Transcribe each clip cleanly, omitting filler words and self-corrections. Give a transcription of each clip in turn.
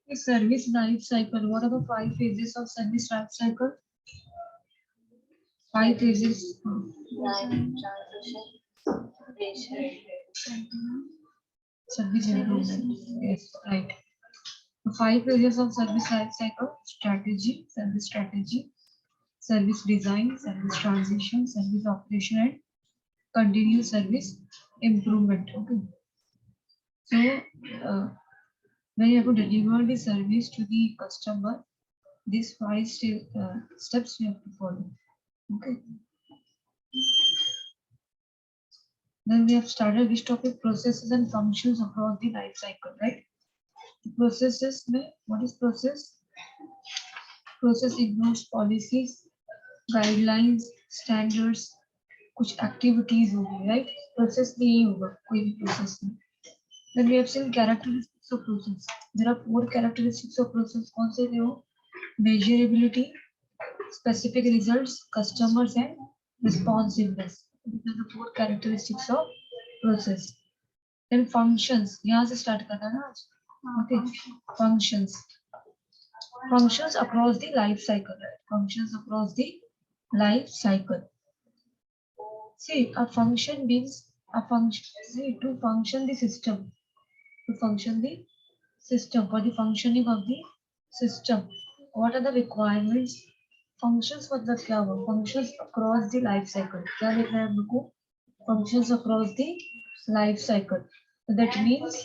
The service life cycle. What are the 5 phases of service life cycle? 5 phases. Life transition, Service improvement. Yes, right. The 5 phases of service life cycle: strategy, service design, service transition, service operation, and continuous service improvement. Okay. So, uh, when you have to deliver the service to the customer, these steps you have to follow. Okay. Then we have started this topic: processes and functions across the life cycle, right? Processes में what is process? Process includes policies, guidelines, standards, कुछ activities होगी, right? Process में यही होगा, कोई भी process में. Then we have seen characteristics of process. There are 4 characteristics of process. कौन से थे वो? Measurability, specific results, customers, and responsiveness. These are the 4 characteristics of process. Then functions. यहाँ से start करना ना आज. Okay. Functions. Functions across the life cycle. Right? Functions across the life cycle. See, a function means a function. See, to function the system. To function the system, for the functioning of the system. What are the requirements? Functions मतलब क्या हुआ? Functions across the life cycle. क्या लिख रहे हैं हम लोग को? Functions across the life cycle. That means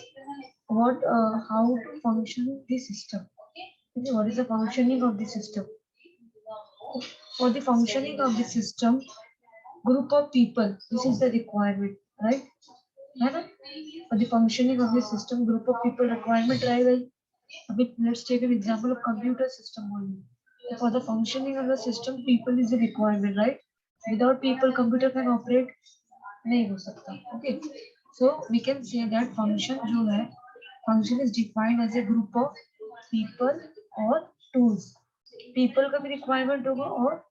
what? How to function the system? Okay, what is the functioning of the system? For the functioning of the system, group of people. This is the requirement, right? है ना? For the functioning of the system, group of people requirement रहेगा ही. अभी let's take an example of computer system only. For the functioning of the system, people is a requirement, right? Without people, computer can operate नहीं हो सकता. Okay, so we can say that function जो है, function is defined as a group of people or tools. People का भी requirement होगा और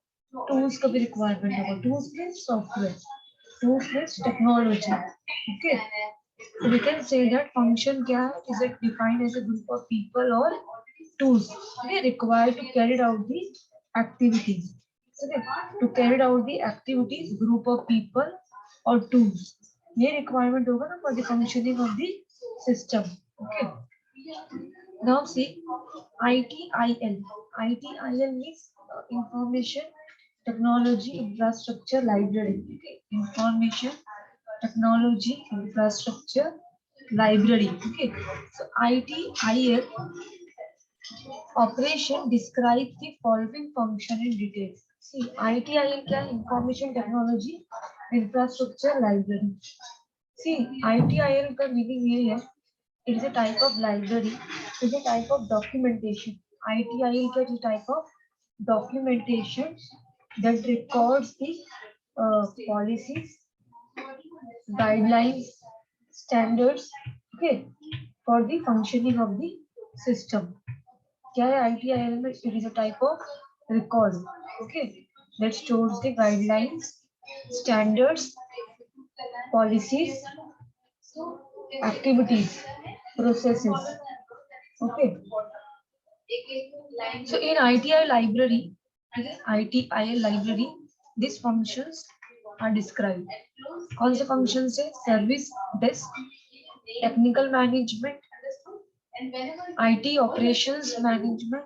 tools का भी requirement होगा. Tools means software. Tools means technology. Okay. So we can say that function क्या है? Is it defined as a group of people or tools? Okay, required to carry out the activities. Okay, to carry out the activities, group of people or tools. ये requirement होगा ना for the functioning of the system. Okay. Now see, ITIL. ITIL means information technology infrastructure library. Okay. Information technology infrastructure library. Okay. So ITIL operation describes the following function in detail. See, ITIL क्या है? Information technology infrastructure library. See, ITIL का meaning ये है. It is a type of library. It is a type of documentation. ITIL क्या है? Type of documentation that records the policies, guidelines, standards, okay, for the functioning of the system. क्या है ITIL में? It is a type of record, okay, that stores the guidelines, standards, policies, activities, processes. Okay. So in ITIL library, these functions are described. कौन से functions है? Service desk, technical management, IT operations management,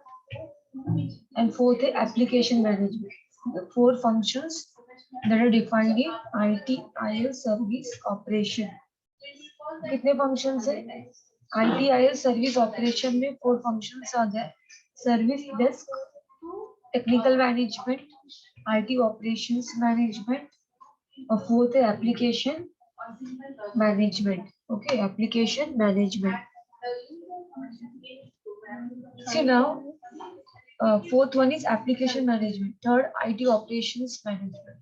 and fourth है application management. The 4 functions that are defined in ITIL service operation. कितने functions है? ITIL service operation में 4 functions आ गए. Service desk, technical management, IT operations management, और fourth है application management. Okay, application management. See now, fourth one is application management. Third, IT operations management.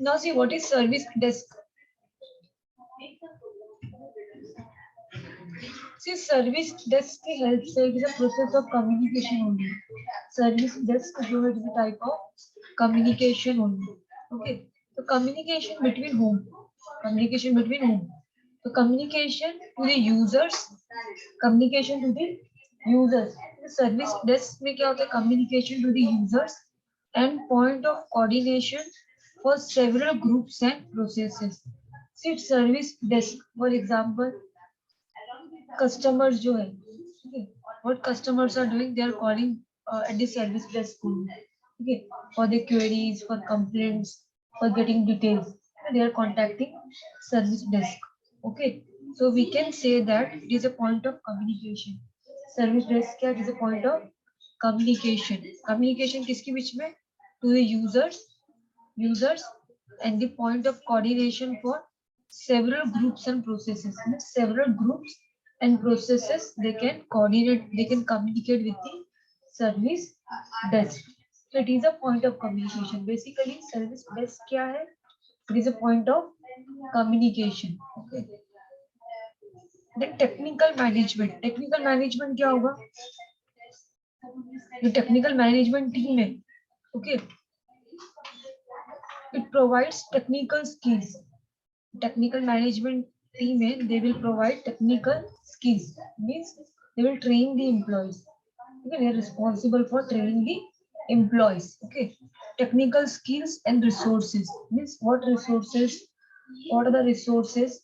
Now see, what is service desk? See, service desk की help से it is a process of communication only. Service desk जो है it is a type of communication only. Okay, so communication between whom? Communication between whom? So communication to the users, communication to the users. The service desk में क्या होता है? Communication to the users and point of coordination for several groups and processes. See, service desk, for example, customers जो है, okay, what customers are doing, they are calling at the service desk only, okay, for the queries, for complaints, for getting details, they are contacting service desk. Okay, so we can say that it is a point of communication. Service desk क्या? It is a point of communication. Communication किसके बीच में? To the users and the point of coordination for several groups and processes. Means several groups and processes, they can coordinate, they can communicate with the service desk. So it is a point of communication. Basically service desk क्या है? It is a point of communication. Okay. The technical management. Technical management क्या होगा? The technical management team है. Okay. It provides technical skills. Technical management team है, they will provide technical skills. Means they will train the employees. Okay, they are responsible for training the employees. Okay, technical skills and resources. Means what resources? What are the resources?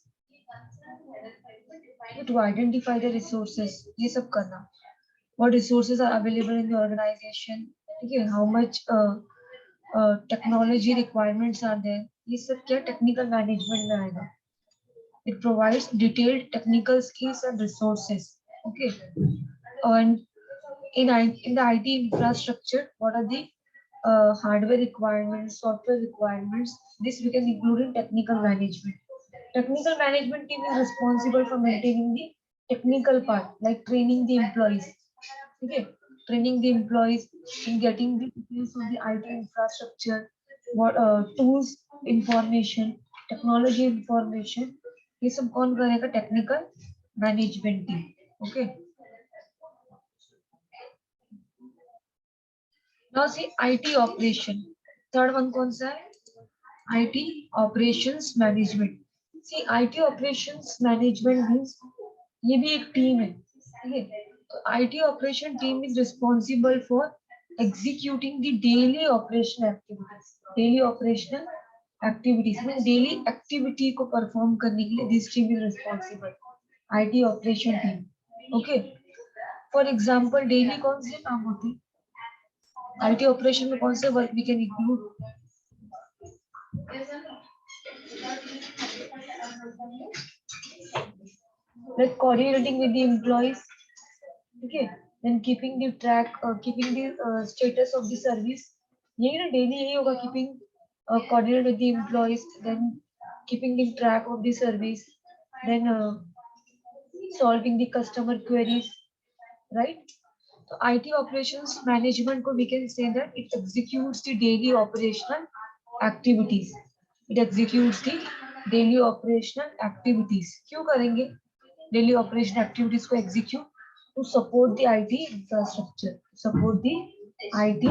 To identify the resources. ये सब करना. What resources are available in the organization? Okay, how much technology requirements are there? ये सब क्या technical management में आएगा. It provides detailed technical skills and resources. Okay, and in the IT infrastructure, what are the hardware requirements, software requirements? This we can include in technical management. Technical management team is responsible for maintaining the technical part, like training the employees. Okay, training the employees in getting the details of the IT infrastructure, what tools, information, technology information. ये सब कौन करेगा? Technical management team. Okay, now see IT operation. Third one कौन सा है? IT operations management. See IT operations management means ये भी एक टीम है. ठीक है, तो IT operation team is responsible for executing the daily operational activities. Daily operational activities में डेली एक्टिविटी को परफॉर्म करने के लिए this team is responsible. IT operation team. Okay, for example daily कौन से काम होते हैं? आईटी ऑपरेशन में कौन से work we can include? Like coordinating with the employees. Okay, then keeping the track, keeping the status of the service. यही ना डेली यही होगा. keeping coordinate with the employees, then keeping the track of the service, then solving the customer queries, right? So IT operations management को we can say that it executes the daily operational activities. It executes the daily operational activities. क्यों करेंगे daily operational activities को execute? To support the IT infrastructure. Support the IT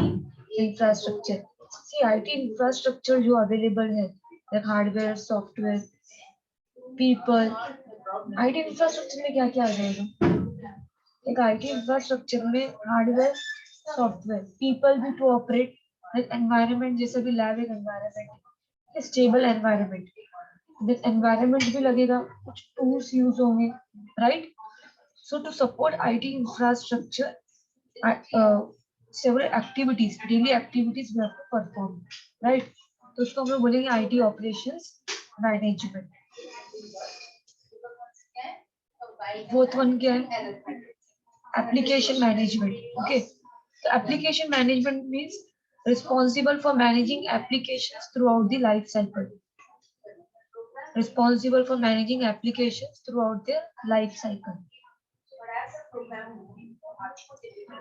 infrastructure. See, IT infrastructure जो available है, like hardware, software, people. IT infrastructure में क्या क्या आ जाएगा? एक IT infrastructure में hardware, software, people भी to operate, like environment जैसे भी lab एक environment, stable environment. This environment भी लगेगा, कुछ tools use होंगे, right? So to support IT infrastructure, several activities, daily activities we have to perform, right? तो उसको हम लोग बोलेंगे IT operations management. Fourth one क्या है? Application management. Okay, so application management means responsible for managing applications throughout the life cycle. Responsible for managing applications throughout their life cycle.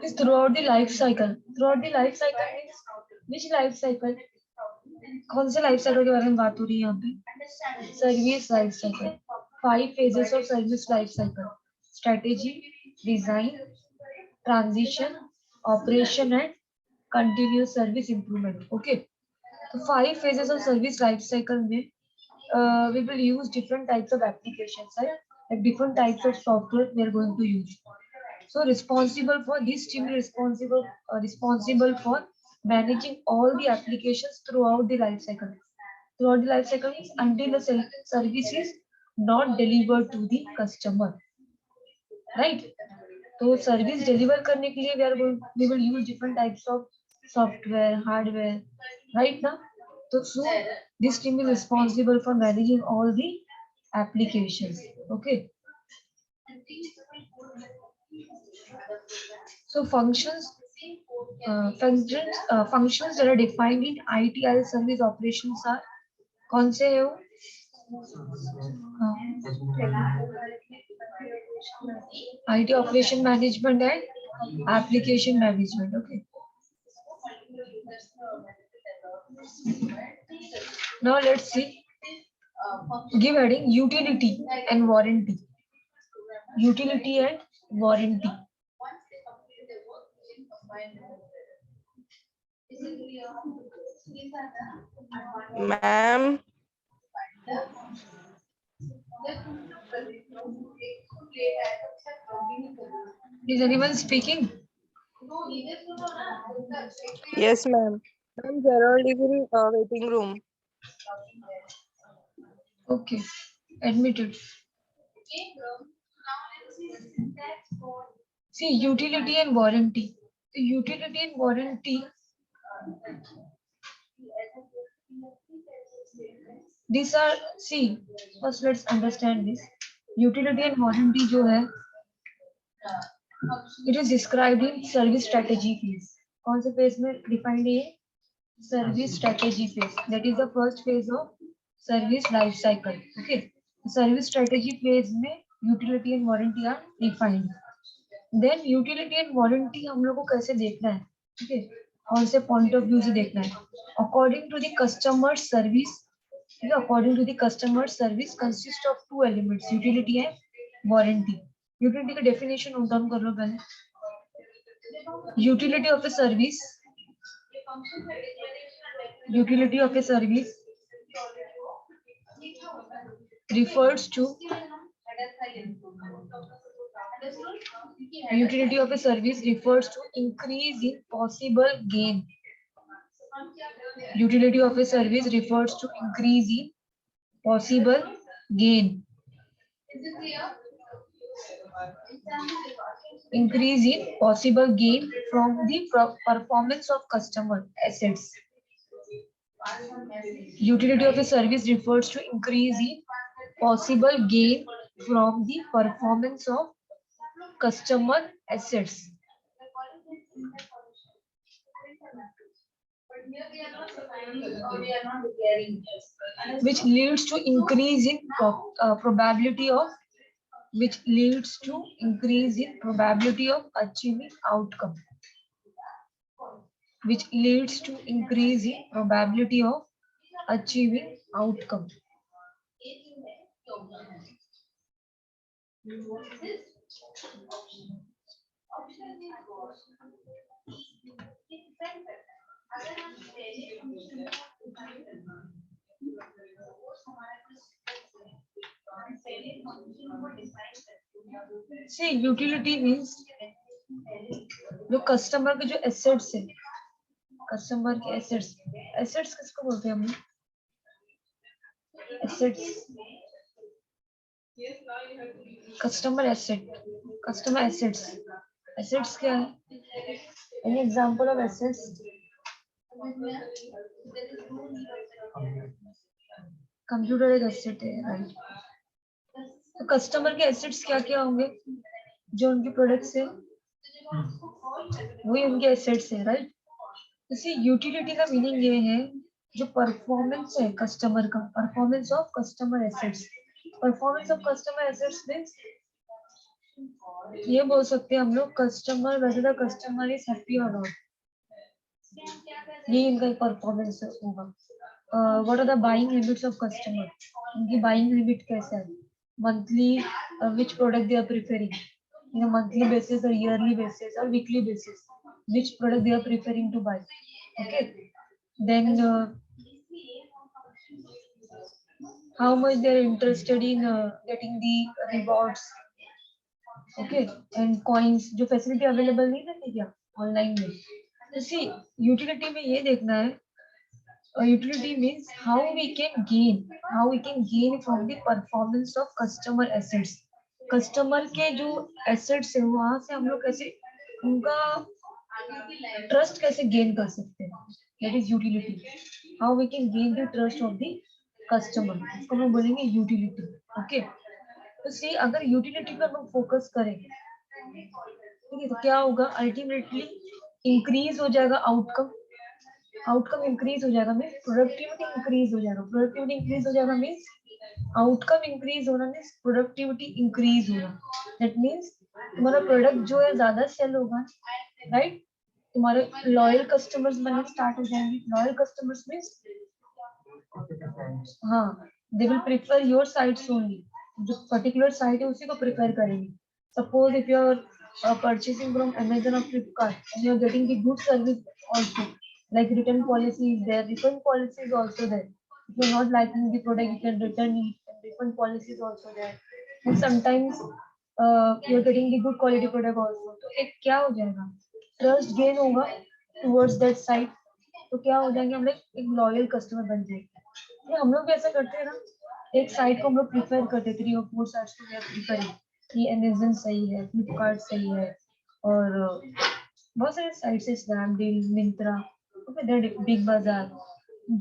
Is throughout the life cycle. Throughout the life cycle means which life cycle? कौन से life cycle के बारे में बात हो रही है यहाँ पे? Service life cycle. 5 phases of service life cycle: strategy, design, transition, operation and continuous service improvement. Okay, तो 5 phases of service life cycle में we will use different types of applications, right? Like different types of software we are going to use. So responsible for this team is responsible for managing all the applications throughout the life cycle. Throughout the life cycle means until the service is not delivered to the customer, right? तो service deliver करने के लिए we will use different types of software, hardware, right now. So this team is responsible for managing all the applications. Okay. So functions that are defined in IT as service operations are कौन से है वो? IT operation management and application management. Okay. Now let's see. Give heading utility and warranty. Utility and warranty. Ma'am. Is anyone speaking? Yes, ma'am. Ma'am, Gerald is in waiting room. Okay, admitted. See, utility and warranty. The utility and warranty. These are, see, first let's understand this. Utility and warranty जो है, it is described in service strategy phase. कौन से phase में defined है? Service strategy phase. That is the first phase of service life cycle. Okay. Service strategy phase में utility and warranty are defined. Then utility and warranty हम लोग को कैसे देखना है? Okay. कौन से point of view से देखना है? According to the customer service. According to the customer service consists of two elements, utility and warranty. Utility का definition note down कर लो पहले. Utility of a service. Utility of a service refers to utility of a service refers to increase in possible gain. Utility of a service refers to increase in possible gain. Increase in possible gain from the performance of customer assets. Utility of a service refers to increase in possible gain from the performance of customer assets. Which leads to increase in probability of achieving outcome. Which leads to increase in probability of achieving outcome. See, utility means जो customer के जो assets है, customer के assets किसको बोलते हैं हम? Assets, customer assets क्या है? Any example of assets? Computer एक एसेट है, राइट? तो कस्टमर के एसेट्स क्या क्या होंगे? जो उनके प्रोडक्ट्स है वही उनके एसेट्स है, राइट? इसी यूटिलिटी का मीनिंग ये है जो परफॉर्मेंस है कस्टमर का, performance of customer assets. Performance of customer assets means ये बोल सकते हैं हम लोग customer whether the customer is happy और नॉट, ये इनका परफॉर्मेंस होगा. What are the buying limits of customer, उनकी बाइंग लिमिट कैसा है, monthly which product they are preferring in monthly basis और ईयरली बेसिस और weekly basis, which product they are preferring to buy. Okay, then how much they are interested in getting the rewards, okay, and coins जो facility available नहीं रहती क्या online में. तो see utility में ये देखना है. Utility means how we can gain from the performance of customer assets. Customer के जो एसेट्स है वहां से हम लोग कैसे उनका ट्रस्ट कैसे गेन कर सकते हैं. That is utility. How we can gain the trust of the customer, इसको हम बोलेंगे यूटिलिटी. ओके, तो सी अगर यूटिलिटी पर हम फोकस करें, ठीक है, तो क्या होगा अल्टीमेटली इंक्रीज हो जाएगा आउटकम. आउटकम इंक्रीज हो जाएगा मीन्स प्रोडक्टिविटी इंक्रीज हो जाएगा. प्रोडक्टिविटी इंक्रीज हो जाएगा मीन्स आउटकम इंक्रीज होना मीन्स प्रोडक्टिविटी इंक्रीज होना. दैट मीन्स तुम्हारा प्रोडक्ट जो है ज्यादा सेल होगा, राइट. तुम्हारे लॉयल कस्टमर्स बनने स्टार्ट हो जाएंगे. लॉयल कस्टमर्स मीन्स हाँ, they will prefer your sites only. जो पर्टिकुलर साइट है उसी को प्रेफर करेंगे. Suppose if you are purchasing from Amazon or Flipkart and you are getting the good service also, like return policy is there, refund policy is also there. If you are not liking the product, you can return it, and refund policy is also there. And sometimes you are getting the good quality product also. तो एक क्या हो जाएगा, trust gain होगा towards that site. तो क्या हो जाएंगे हम लोग एक लॉयल कस्टमर बन जाएंगे. ये हम लोग भी ऐसा करते हैं ना, एक साइट को हम लोग प्रीफर करते हैं. 3 और 4 साइट्स को प्रीफर ये अमेजन सही है, फ्लिपकार्ट सही है, और बहुत सारे साइट्स है, स्नैपडील, मिंत्रा, बिग बाजार.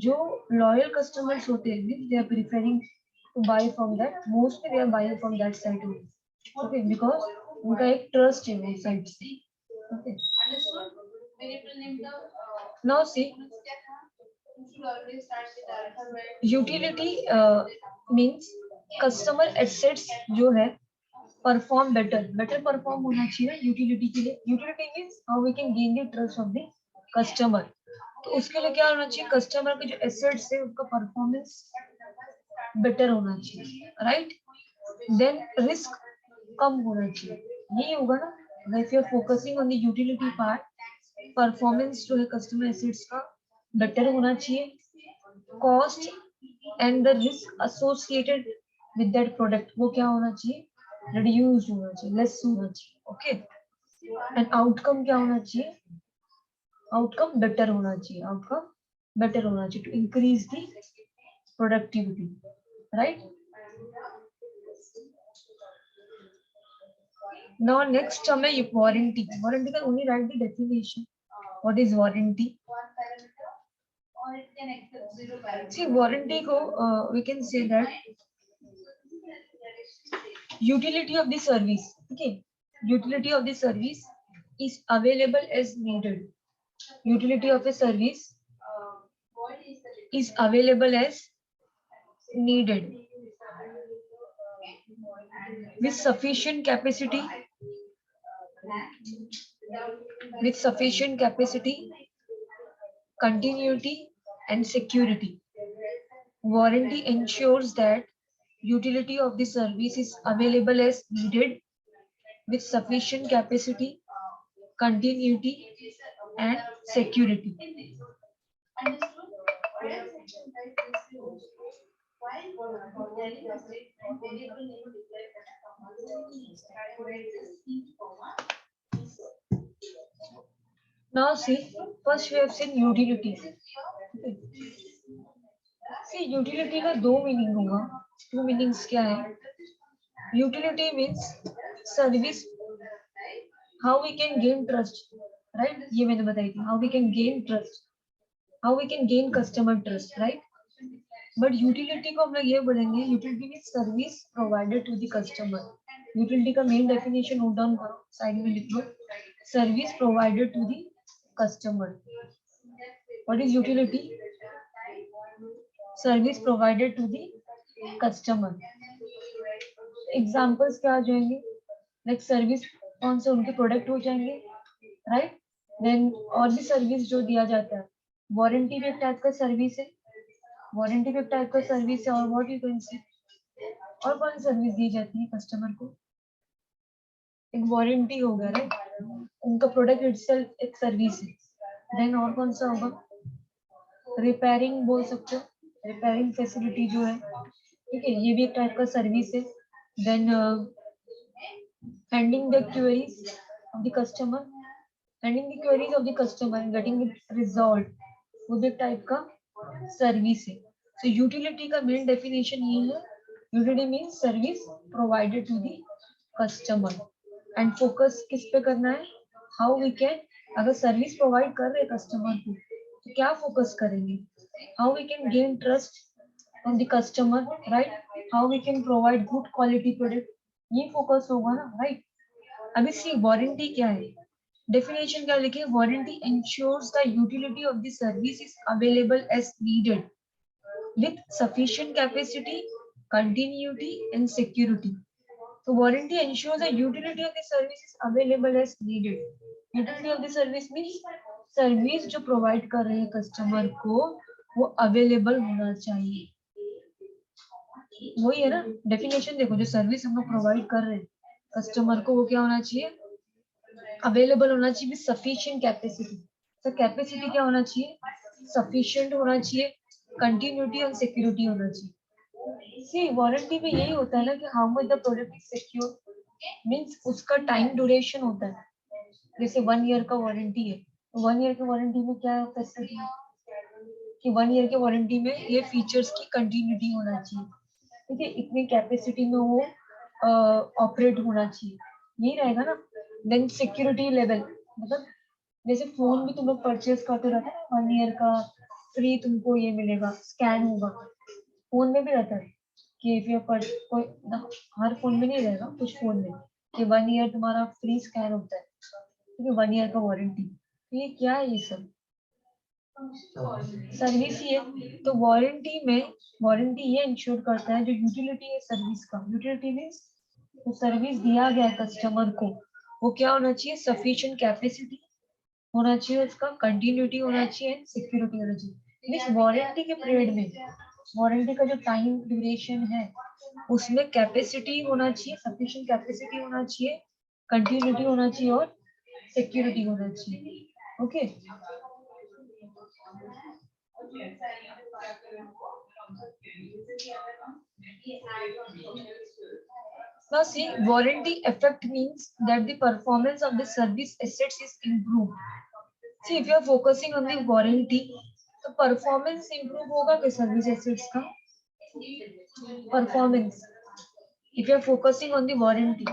जो लॉयल कस्टमर्स होते हैं they are preferring to buy from that, mostly they are buying from that site only. Okay, because उनका एक ट्रस्ट है वो साइट से. Okay, now see utility means customer assets जो है परफॉर्म बेटर परफॉर्म होना चाहिए यूटिलिटी के लिए. Utility means how we can gain the trust of the customer. तो उसके लिए क्या होना चाहिए, कस्टमर के जो एसेट्स है उसका परफॉर्मेंस बेटर होना चाहिए, राइट. देन रिस्क कम होना चाहिए. यही होगा ना, if you are focusing on the utility part, performance जो है कस्टमर एसेट्स का बेटर होना चाहिए. Cost and the risk associated with that product वो क्या होना चाहिए, रिड्यूस होना चाहिए, लेस होना चाहिए. ओके, एंड आउटकम क्या होना चाहिए, आउटकम बेटर होना चाहिए. आउटकम बेटर होना चाहिए to increase the productivity, right. Now next term है वारंटी. वारंटी का only right the definition. What is warranty? See, warranty को we can say that utility of the service. Okay, utility of the service is available as needed. Utility of a service is available as needed with sufficient capacity, continuity and security. Warranty ensures that utility of the service is available as needed with sufficient capacity, continuity and security. Now see, first we have seen utility. See, utility का दो meaning होगा. Two meanings क्या है? Utility means service, how we can gain trust, right? ये मैंने बताई थी, how we can gain trust, how we can gain customer trust, right? But utility को हम लोग ये बोलेंगे, utility means service provided to the customer. Utility का main definition नोट डाउन करो, साइड में लिख लो, service provided to the customer. What is utility? Service provided to the customer. Examples क्या आ जाएंगे? Like service कौन से उनके प्रोडक्ट हो जाएंगे, राइट. देन और भी सर्विस जो दिया जाता है, वारंटी भी एक टाइप का सर्विस है. वारंटी भी एक टाइप का सर्विस है. और व्हाट यू कैन से, और कौन सी सर्विस दी जाती है कस्टमर को? एक वारंटी होगा, राइट. उनका प्रोडक्ट इटसेल्फ एक सर्विस है. देन और कौन सा होगा? रिपेयरिंग बोल सकते हो, रिपेयरिंग फैसिलिटी जो है, ठीक है, ये भी एक टाइप का सर्विस है। Then handling the queries of the customer, handling the queries of the customer and getting it resolve, वो भी एक टाइप का सर्विस है। सो यूटिलिटी का मेन डेफिनेशन ये है, utility means service provided to the customer, and focus किस पे करना है, हाउ वी कैन, अगर सर्विस प्रोवाइड कर रहे कस्टमर को तो क्या फोकस करेंगे, how we can gain trust from the customer, right, how we can provide good quality product, ये फोकस होगा ना, राइट। अभी सी वारंटी क्या है, डेफिनेशन क्या लिखे, warranty ensures the utility of the service is available as needed with sufficient capacity, continuity and security. So warranty ensures the utility of the service is available as needed. Utility of the service means service जो provide कर रहे हैं customer को वो available होना चाहिए, वही है ना डेफिनेशन। देखो जो सर्विस हम लोग प्रोवाइड कर रहे हैं कस्टमर को वो क्या होना चाहिए, अवेलेबल होना चाहिए विद सफिशिएंट कैपेसिटी। तो कैपेसिटी क्या होना चाहिए, सफिशिएंट होना चाहिए, कंटिन्यूटी और सिक्योरिटी होना चाहिए। सी वारंटी में यही होता है ना कि how much the product is secure, means उसका टाइम ड्यूरेशन होता है। जैसे 1 ईयर का वारंटी है, तो 1 ईयर की वारंटी में क्या फैसिलिटी है कि 1 ईयर की वारंटी में ये फीचर्स की कंटिन्यूटी होना चाहिए, ठीक है, इतनी कैपेसिटी में वो ऑपरेट होना चाहिए, यही रहेगा ना। देन सिक्योरिटी लेवल, मतलब जैसे फोन भी तुम लोग परचेज करते रहते हैं ना, 1 ईयर का फ्री तुमको ये मिलेगा, स्कैन होगा, फोन में भी रहता है कि इफ यू कोई हर फोन में नहीं रहेगा, कुछ फोन में कि 1 ईयर तुम्हारा फ्री स्कैन होता है, ठीक है, 1 ईयर का वारंटी। तो ये क्या है, ये सब सर्विस ही है। तो वारंटी में, वारंटी ये इंश्योर करता है जो यूटिलिटी है सर्विस का, यूटिलिटी मीन्स तो सर्विस दिया गया है कस्टमर को वो क्या होना चाहिए, सफिशिएंट कैपेसिटी होना चाहिए, उसका कंटिन्यूटी होना चाहिए, सिक्योरिटी होना चाहिए। मीन्स वारंटी के पीरियड में, वारंटी का जो टाइम ड्यूरेशन है उसमें कैपेसिटी होना चाहिए, सफिशिएंट कैपेसिटी होना चाहिए, कंटिन्यूटी होना चाहिए और सिक्योरिटी होना चाहिए। Okay now see warranty effect means that the performance of the service assets is improved. See if you are focusing on the warranty तो परफॉर्मेंस इंप्रूव होगा कि सर्विस एसेट्स का performance, if you are focusing on the warranty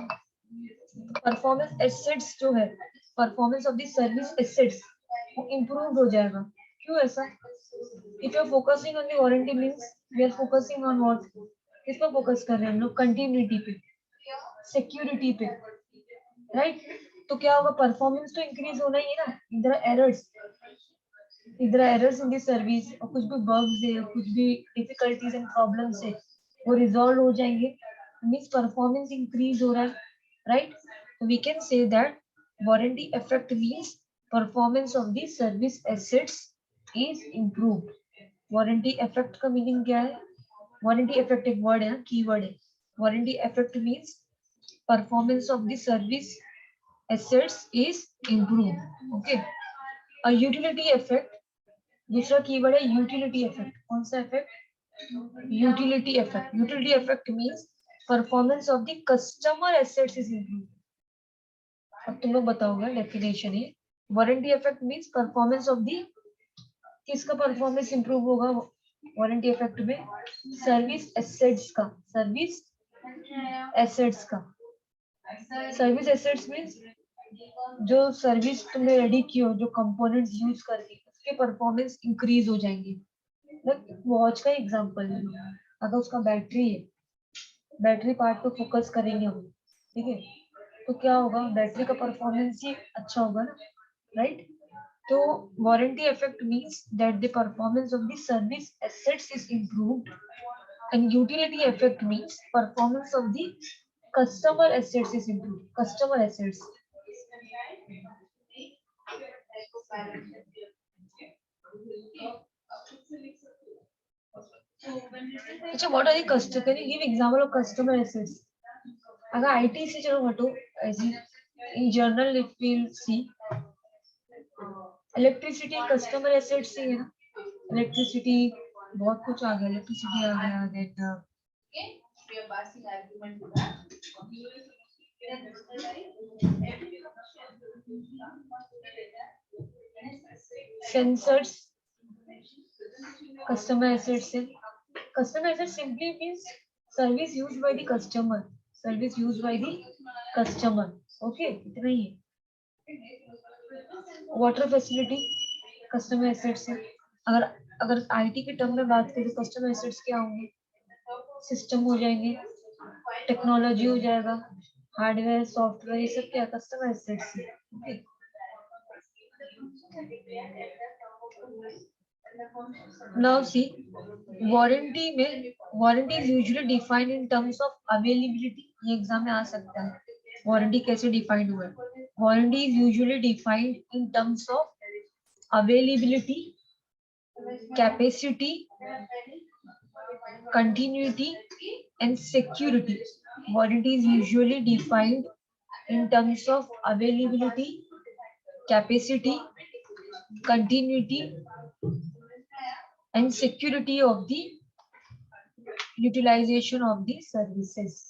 performance assets जो है, performance of the service assets वो improve हो जाएगा। क्यों ऐसा, if you are focusing on the warranty means we are focusing on what, किस पर फोकस कर रहे हैं हम लोग, कंटिन्यूटी पे, सिक्योरिटी पे, राइट। तो क्या होगा, परफॉर्मेंस तो इंक्रीज होना ही है ना, इधर एरर्स, इधर एरर्स इन द सर्विस और कुछ भी बग्स है, कुछ भी डिफिकल्टीज एंड प्रॉब्लम्स है वो रिजॉल्व हो जाएंगे, मींस परफॉर्मेंस इंक्रीज हो रहा है, राइट। तो we can say that warranty effect means performance of the service assets is improved. Warranty effect का मीनिंग क्या है, वारंटी इफेक्ट एक वर्ड है ना, कीवर्ड है। Warranty effect means performance of the service assets is improved, okay। a utility effect, दूसरा keyword है utility effect. कौन सा effect, utility effect. Utility effect means performance of the customer assets is improve. अब तुम लोग बताओगे definition है, warranty effect means performance of the, किसका परफॉर्मेंस इंप्रूव होगा वारंटी इफेक्ट में, सर्विस एसेट्स का, सर्विस एसेट्स का। सर्विस एसेट्स मींस जो सर्विस तुमने रेडी की हो, जो कंपोनेंट्स यूज करके उसके परफॉर्मेंस इंक्रीज हो जाएंगे। लाइक वॉच का एग्जांपल है, अगर उसका बैटरी है, बैटरी पार्ट पे फोकस करेंगे हम, ठीक है, तो क्या होगा, बैटरी का परफॉर्मेंस ही अच्छा होगा ना, राइट। तो warranty effect means that the performance of the service assets is improved and utility effect means performance of the customer assets is improved, customer assets. अच्छा what are the customer, can you give example of customer assets. अगर IT से चलो हटो, ऐसे in general if we see electricity customer assets ही है ना, electricity बहुत कुछ आ गया, इलेक्ट्रिसिटी आ गया, then sensors, customer assets. Customer assets simply means service used by the customer. Service used by the customer. Okay, इतना ही है. वाटर फैसिलिटी कस्टमर एसेट्स है. अगर अगर आईटी के टर्म में बात करें तो कस्टमर एसेट्स क्या होंगे? सिस्टम हो जाएंगे, टेक्नोलॉजी हो जाएगा, हार्डवेयर सॉफ्टवेयर, ये सब क्या कस्टमर एसेट्स है. ओके. Now see, वारंटी में warranty is usually defined in terms of availability. ये एग्जाम में आ सकता है. वारंटी कैसे डिफाइंड हुआ है? Warranty is usually defined in terms of availability, capacity, continuity, and security. Warranty is usually defined in terms of availability, capacity, continuity, and security of the utilization of the services.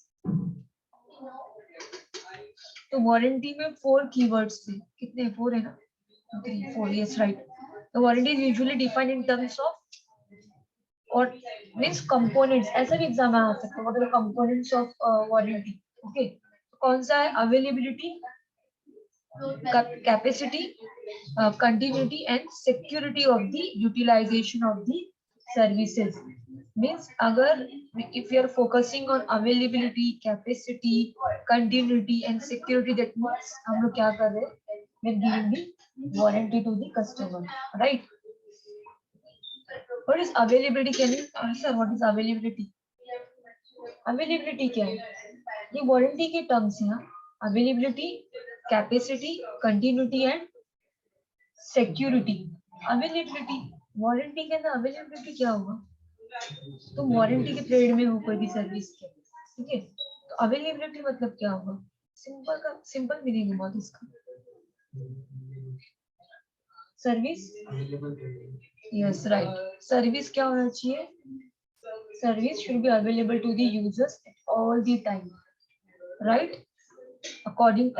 तो warranty में 4 keywords थे. कितने? 4 है ना? 3, 4. Yes, right. The warranty is usually defined in terms of or means components. ऐसा भी exam आ सकता है. What are the components of warranty? Okay. कौन सा है? Availability, capacity, continuity, and security of the utilization of the services. Means अगर if you are focusing on availability, capacity, continuity, and security, that means हम लोग क्या कर रहे हैं? We are giving the warranty to the customer, right? What is availability? Can you answer what is availability? Availability क्या है? ये warranty के टर्म्स हैं. Availability, capacity, continuity and security. Availability warranty के अंदर अवेलेबिलिटी क्या होगा? तुम वारंटी के पीरियड में हो कोई भी सर्विस के, ठीक है, तो अवेलेबिलिटी मतलब क्या होगा? सिंपल मीनिंग बहुत इसका. सर्विस. Yes, right. सर्विस क्या होना चाहिए? Service should be available to the users at all the time, right?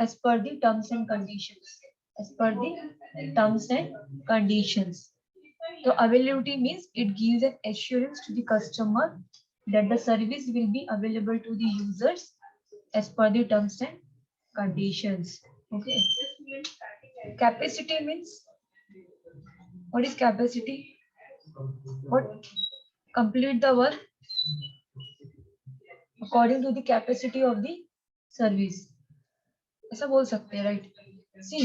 As per the terms and conditions. As per the terms and conditions. So availability means it gives an assurance to the customer that the service will be available to the users as per the terms and conditions. Okay. Capacity means, what is capacity? What? Complete the work according to the capacity of the service. ऐसा बोल सकते हैं, right? See,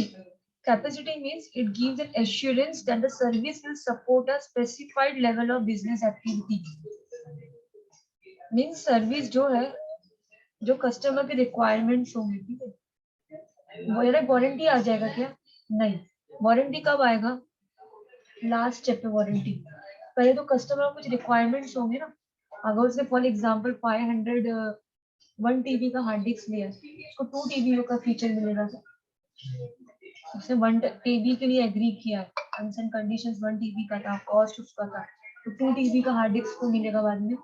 capacity means it gives an assurance that the service will support a specified level of business activity. Means service जो है, जो customer के requirements होंगे, ठीक है, वो वारंटी आ जाएगा क्या? नहीं. वारंटी कब आएगा? लास्ट स्टेप पे वारंटी. पहले तो कस्टमर कुछ रिक्वायरमेंट्स होंगे ना. अगर उसने फॉर एग्जांपल 1 टीबी का हार्ड डिस्क लिया, उसको 2 टीबी का फीचर मिलेगा. उसने 1 टीबी के लिए एग्री किया, टर्म्स एंड कंडीशंस 1 टीबी का था, कॉस्ट उसका था, तो 2 टीबी का हार्ड डिस्क को मिलेगा बाद में.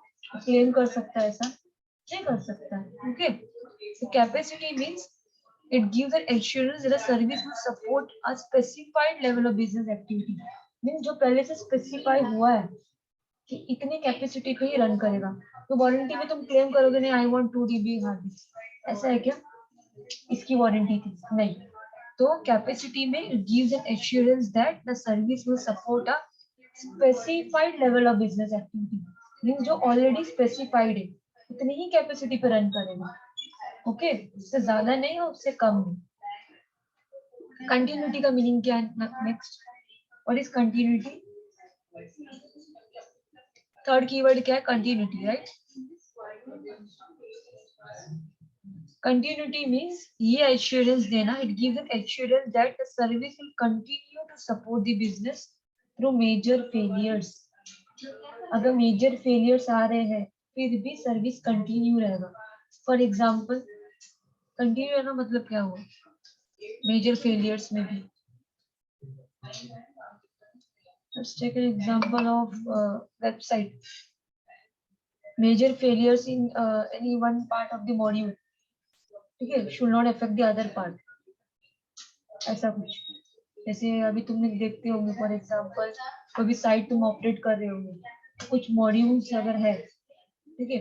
क्लेम कर सकता है? ऐसा नहीं कर सकता है. Okay. So capacity means it gives an assurance that a service will support a specified level of business activity. Means जो पहले से स्पेसिफाई हुआ है कि इतनी कैपेसिटी पे ही रन करेगा. तो वारंटी में तुम क्लेम करोगे नहीं, I want 2 TB hard disk, ऐसा है क्या? इसकी वारंटी थी नहीं. तो कैपेसिटी में it gives an assurance that the service will support a specified level of business activity. Means जो ऑलरेडी स्पेसिफाइड है उतनी ही कैपेसिटी पे रन करेगा. ओके. उससे ज्यादा नहीं और उससे कम नहीं. कंटिन्यूटी का मीनिंग क्या है? Next, what is continuity? Third keyword क्या है? Continuity, right? कंटिन्यूटी मींस ये एश्योरेंस देना. It gives an assurance that the service will continue to support the business through major failures. अगर मेजर फेलियर्स आ रहे हैं फिर भी सर्विस कंटिन्यू रहेगा. फॉर एग्जांपल, कंटिन्यू रहना मतलब क्या हुआ? मेजर फेलियर्स में भी Let's take an example of website. Major failures in any one part of the module. Okay, should not affect the other part. ऐसा कुछ जैसे अभी तुमने देखते होंगे फॉर एग्जांपल कभी साइट तुम ऑपरेट कर रहे होंगे कुछ मॉड्यूल्स अगर है ठीक है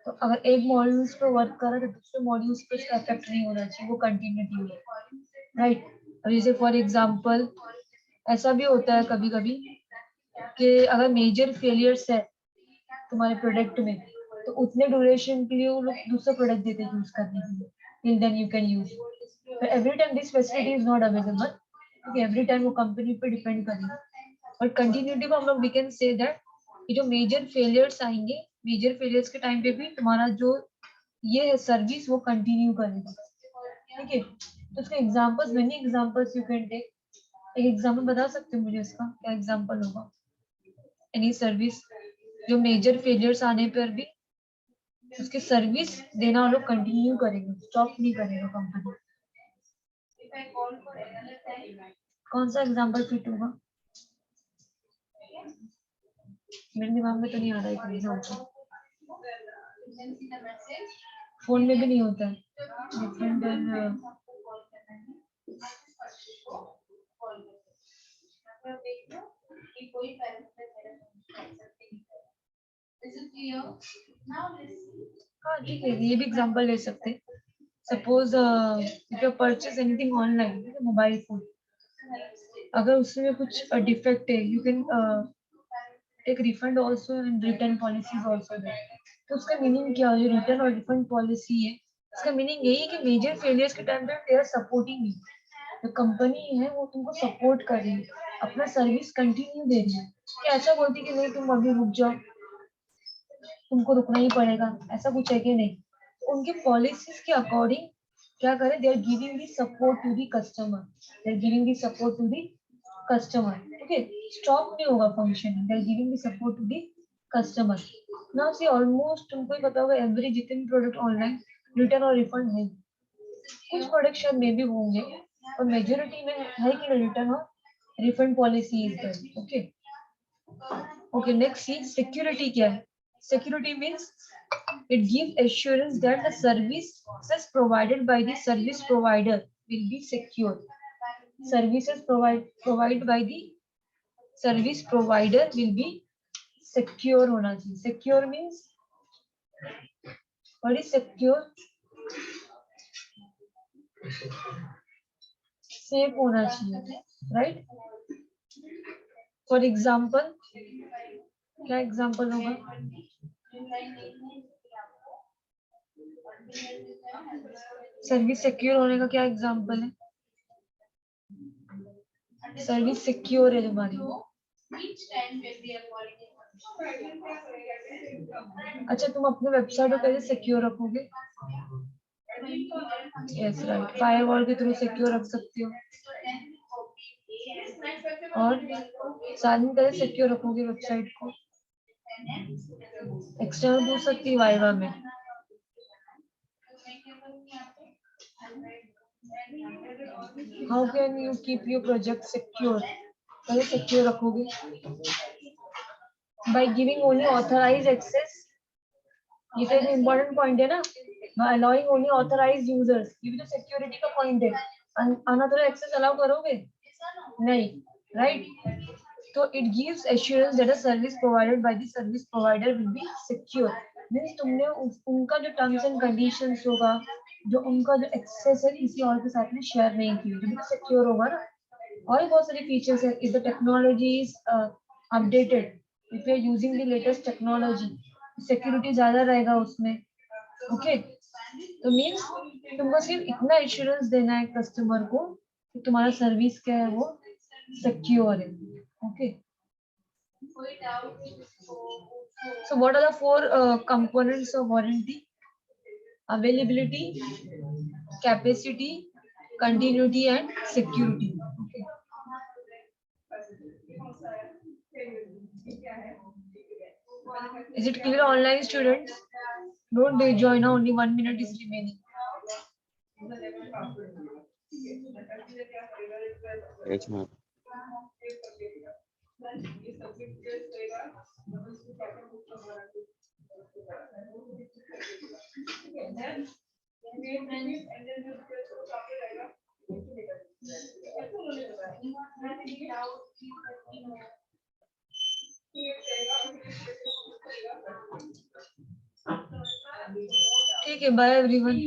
तो अगर एक मॉड्यूल्स पे वर्क कर रहा है तो दूसरे मॉड्यूल्स पे इसका इफेक्ट नहीं होना चाहिए वो कंटिन्यूटी हो राइट अब जैसे फॉर एग्जांपल ऐसा भी होता है कभी कभी कि अगर मेजर फेलियर्स है तुम्हारे प्रोडक्ट में तो उतने ड्यूरेशन के लिए वो लोग दूसरा प्रोडक्ट देते हैं यूज करने के लिए till then you can use but every time this facility is not available okay every time वो कंपनी पे डिपेंड करेगा और कंटिन्यूटी में हम लोग वी कैन से दैट कि जो मेजर फेलियर्स आएंगे मेजर फेलियर्स के टाइम पे भी तुम्हारा जो ये है सर्विस वो कंटिन्यू करेगा ठीक है तो उसके examples many examples you can take एक एग्जांपल बता सकते हो मुझे इसका क्या एग्जांपल होगा एनी सर्विस जो मेजर फेलियर्स आने पर भी उसकी सर्विस देना हम लोग कंटिन्यू करेंगे स्टॉप नहीं करेगा कंपनी कौन सा एग्जांपल फिट होगा मेरे दिमाग में तो नहीं आ रहा है कोई एग्जांपल फोन में भी नहीं होता है डिफरेंट देन हाँ ठीक है ये भी एग्जांपल ले सकते हैं suppose if you purchase anything online mobile phone अगर उसमें कुछ डिफेक्ट है you can take refund also and return policies also there तो उसका मीनिंग क्या है जो रिटर्न और रिफंड पॉलिसी है इसका मीनिंग यही है कि मेजर फेलियर्स के टाइम पे दे आर सपोर्टिंग यू जो कंपनी है वो तुमको सपोर्ट कर रही है अपना सर्विस कंटिन्यू दे रही है कि ऐसा बोलती कि नहीं तुम अभी रुक जाओ तुमको रुकना ही पड़ेगा ऐसा कुछ है कि नहीं तो उनके पॉलिसीज के अकॉर्डिंग क्या करें they are giving the support to the customer they are giving the support to the customer okay stop नहीं होगा function they are giving the support to the customer now see almost तुमको ही पता होगा every जितने product online return और refund है कुछ प्रोडक्ट शायद मे भी होंगे और मेजोरिटी में है कि रिटर्न और refund policy is there okay okay next see security क्या है security means it gives assurance that the services provided by the service provider will be secure services provided by the service provider will be secure होना चाहिए secure means what is secure safe होना चाहिए right for example क्या example होगा service secure होने का क्या example है सर्विस सिक्योर है तुम्हारी अच्छा तुम अपने वेबसाइट को कैसे सिक्योर रखोगे यस राइट फायरवॉल के थ्रू सिक्योर रख सकते हो और साथ में कैसे सिक्योर रखोगे वेबसाइट को एक्सटर्नल पूछ सकती है वाइवा में how can you keep your project secure कैसे सिक्योर रखोगे by giving only authorised access ये तो एक इम्पोर्टेंट पॉइंट है ना by allowing only authorized users ये भी तो सिक्योरिटी का पॉइंट है अनऑथराइज्ड एक्सेस अलाउ करोगे नहीं राइट तो it gives assurance that a service provided by the service provider will be secure means तुमने उनका जो टर्म्स एंड कंडीशंस होगा जो उनका जो एक्सेस है किसी और के साथ में शेयर नहीं किया जो भी सिक्योर होगा ना और भी बहुत सारे फीचर्स है if the technology is updated if you are using the latest technology security ज्यादा रहेगा उसमें ओके तो मीन्स तुमको सिर्फ इतना इंश्योरेंस देना है कस्टमर को कि तुम्हारा सर्विस क्या है वो सिक्योर है okay so what are the four components of warranty availability capacity continuity and security okay. Is it clear online students don't they join now only 1 minute is remaining Yes, ma'am. ठीक है, bye everyone.